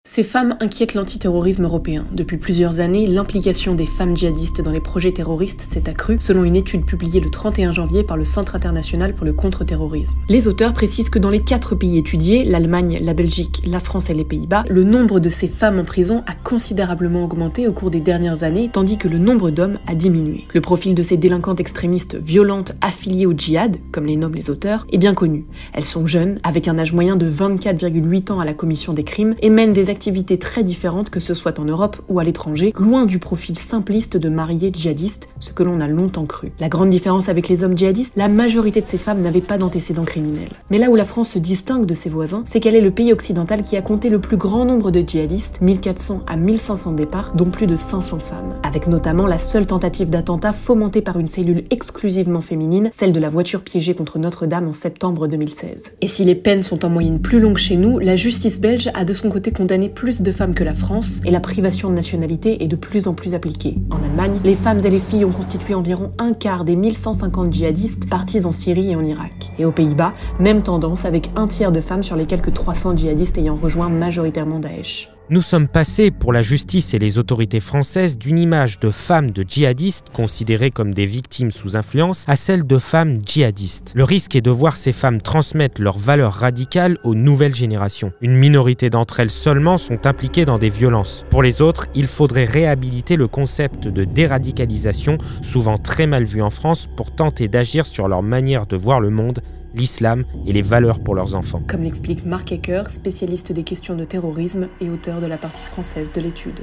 Ces femmes inquiètent l'antiterrorisme européen. Depuis plusieurs années, l'implication des femmes djihadistes dans les projets terroristes s'est accrue, selon une étude publiée le 31 janvier par le Centre international pour le contre-terrorisme. Les auteurs précisent que dans les 4 pays étudiés, l'Allemagne, la Belgique, la France et les Pays-Bas, le nombre de ces femmes en prison a considérablement augmenté au cours des dernières années, tandis que le nombre d'hommes a diminué. Le profil de ces délinquantes extrémistes violentes affiliées au djihad, comme les nomment les auteurs, est bien connu. Elles sont jeunes, avec un âge moyen de 24,8 ans à la commission des crimes, et mènent des activités très différentes que ce soit en Europe ou à l'étranger, loin du profil simpliste de mariés djihadistes, ce que l'on a longtemps cru. La grande différence avec les hommes djihadistes, la majorité de ces femmes n'avaient pas d'antécédents criminels. Mais là où la France se distingue de ses voisins, c'est qu'elle est le pays occidental qui a compté le plus grand nombre de djihadistes, 1400 à 1500 départs, dont plus de 500 femmes. Avec notamment la seule tentative d'attentat fomentée par une cellule exclusivement féminine, celle de la voiture piégée contre Notre-Dame en septembre 2016. Et si les peines sont en moyenne plus longues chez nous, la justice belge a de son côté condamné plus de femmes que la France, et la privation de nationalité est de plus en plus appliquée. En Allemagne, les femmes et les filles ont constitué environ un quart des 1150 djihadistes partis en Syrie et en Irak. Et aux Pays-Bas, même tendance avec un tiers de femmes sur les quelques 300 djihadistes ayant rejoint majoritairement Daesh. Nous sommes passés, pour la justice et les autorités françaises, d'une image de femmes de djihadistes, considérées comme des victimes sous influence, à celle de femmes djihadistes. Le risque est de voir ces femmes transmettre leurs valeurs radicales aux nouvelles générations. Une minorité d'entre elles seulement sont impliquées dans des violences. Pour les autres, il faudrait réhabiliter le concept de déradicalisation, souvent très mal vu en France, pour tenter d'agir sur leur manière de voir le monde, l'islam et les valeurs pour leurs enfants. Comme l'explique Marc Ecker, spécialiste des questions de terrorisme et auteur de la partie française de l'étude.